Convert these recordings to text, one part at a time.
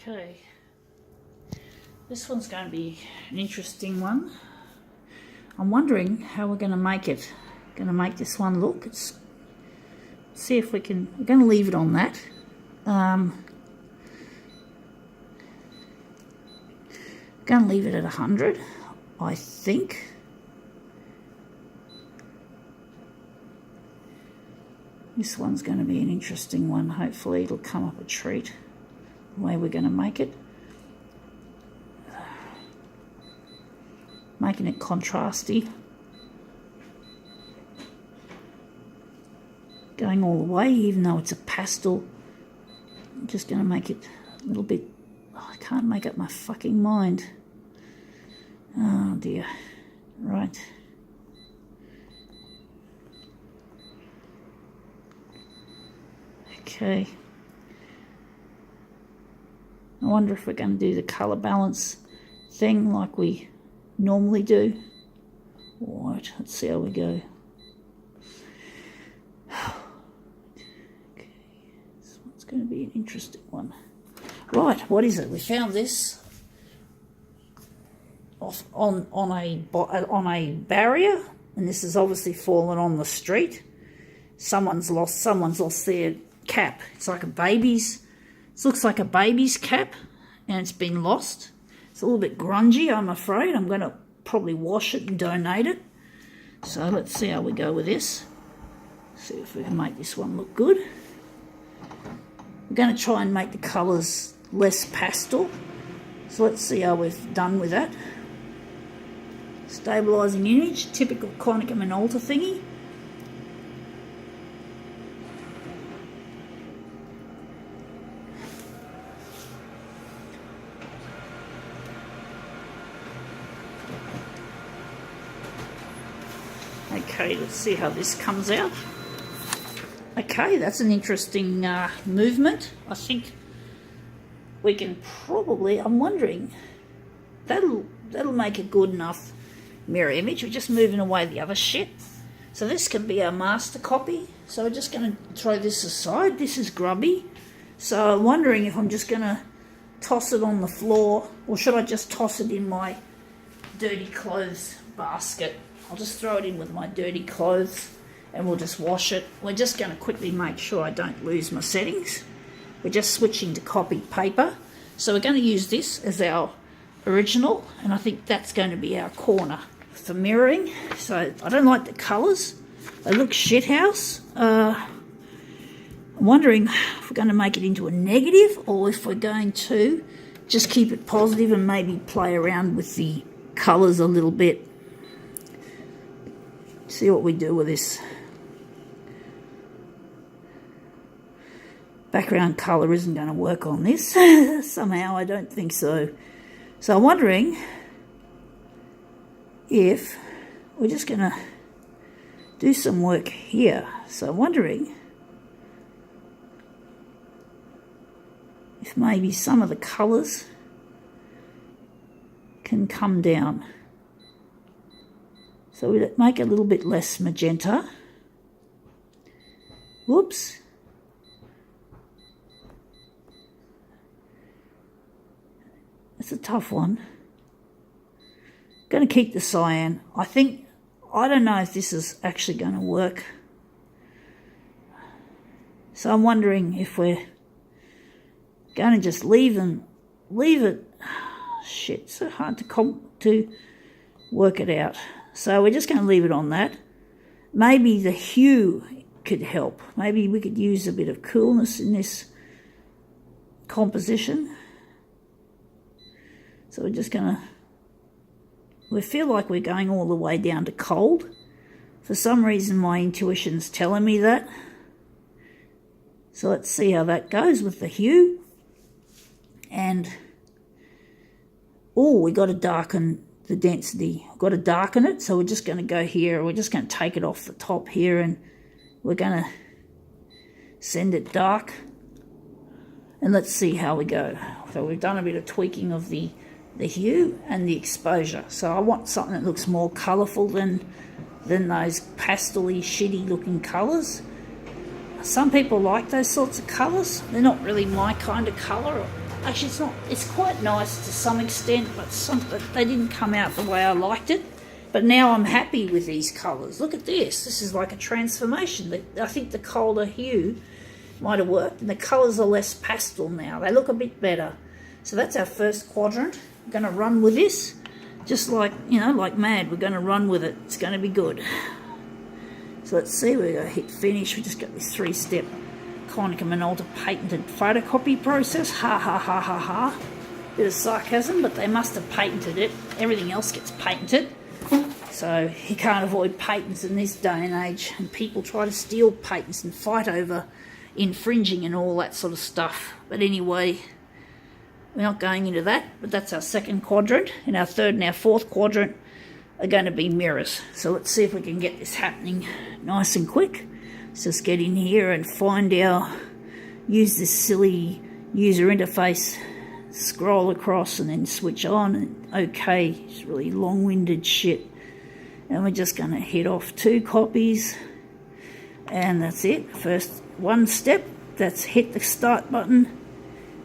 Okay, this one's going to be an interesting one. I'm wondering how we're going to make it. Going to make this one look. See if we can. We're going to leave it on that. Going to leave it at 100, I think. This one's going to be an interesting one. Hopefully it'll come up a treat the way we're going to make it. Making it contrasty. Going all the way, even though it's a pastel. I'm just going to make it a little bit... Oh, I can't make up my fucking mind. Oh dear. Right. Okay. I wonder if we're going to do the colour balance thing like we normally do. Alright, let's see how we go. Okay, this one's going to be an interesting one. Right, what is it? We found this off on a barrier, and this has obviously fallen on the street. Someone's lost their cap. It's like a baby's. It looks like a baby's cap, and it's been lost. It's a little bit grungy, I'm afraid. I'm going to probably wash it and donate it. So let's see how we go with this. See if we can make this one look good. We're going to try and make the colours less pastel. So let's see how we've done with that. Stabilising image, typical Konica Minolta thingy. Okay, let's see how this comes out. Okay, that's an interesting movement. I think we can probably, I'm wondering, that'll make a good enough mirror image. We're just moving away the other shit. So this can be our master copy. So we're just going to throw this aside. This is grubby. So I'm wondering if I'm just going to toss it on the floor, or should I just toss it in my dirty clothes basket? I'll just throw it in with my dirty clothes and we'll just wash it. We're just going to quickly make sure I don't lose my settings. We're just switching to copied paper. So we're going to use this as our original, and I think that's going to be our corner for mirroring. So I don't like the colours. They look shithouse. I'm wondering if we're going to make it into a negative or if we're going to just keep it positive and maybe play around with the colours a little bit. See what we do with this. Background colour isn't going to work on this. Somehow I don't think so. So I'm wondering if we're just going to do some work here. So I'm wondering if maybe some of the colours can come down. So we make it a little bit less magenta. Whoops. It's a tough one. Going to keep the cyan. I don't know if this is actually going to work. So I'm wondering if we're going to just leave it. Shit, it's so hard to work it out. So we're just going to leave it on that. Maybe the hue could help. Maybe we could use a bit of coolness in this composition. So we're just going to... We feel like we're going all the way down to cold. For some reason my intuition's telling me that. So let's see how that goes with the hue. And... oh, we got to darken the density. I've got to darken it, so we're just going to go here. We're just going to take it off the top here, and we're going to send it dark. And let's see how we go. So we've done a bit of tweaking of the hue and the exposure. So I want something that looks more colourful than those pastel-y, shitty looking colours. Some people like those sorts of colours. They're not really my kind of colour. actually it's not, it's quite nice to some extent, but they didn't come out the way I liked it. But now I'm happy with these colours. Look at this. This is like a transformation. I think the colder hue might have worked, and the colours are less pastel now. They look a bit better. So that's our first quadrant. I'm going to run with this, just like, you know, like mad. We're going to run with it. It's going to be good. So let's see, we're going to hit finish. We just got this 3-step Konica Minolta patented photocopy process. Ha ha ha ha ha. Bit of sarcasm, but they must have patented it. Everything else gets patented. So you can't avoid patents in this day and age. And people try to steal patents and fight over infringing and all that sort of stuff. But anyway, we're not going into that. But that's our second quadrant. And our third and our fourth quadrant are going to be mirrors. So let's see if we can get this happening nice and quick. Let's just get in here and find use this silly user interface, scroll across and then switch on, and okay, it's really long-winded shit. And we're just going to hit off 2 copies, and that's it. First 1 step, that's hit the start button.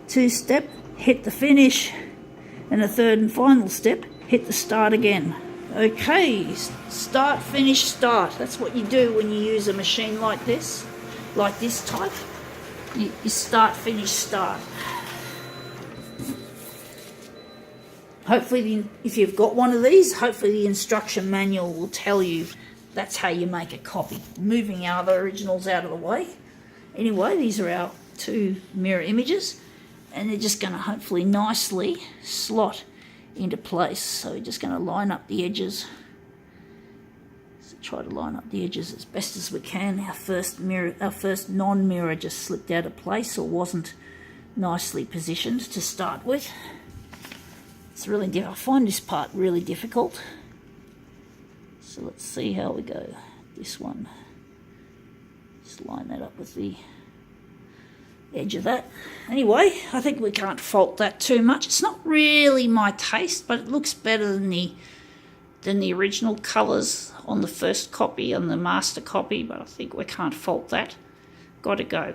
2 step, hit the finish, and the third and final step, hit the start again. Okay, start, finish, start. That's what you do when you use a machine like this type. You start, finish, start. Hopefully, if you've got one of these, hopefully the instruction manual will tell you that's how you make a copy. Moving our other originals out of the way. Anyway, these are our 2 mirror images, and they're just going to hopefully nicely slot into place. So we're just going to line up the edges. So try to line up the edges as best as we can. Our first non-mirror just slipped out of place or wasn't nicely positioned to start with. It's really difficult. I find this part really difficult. So let's see how we go. This one. Just line that up with the edge of that. Anyway, I think we can't fault that too much. It's not really my taste, but it looks better than the original colours on the first copy, on the master copy, but I think we can't fault that. Got to go.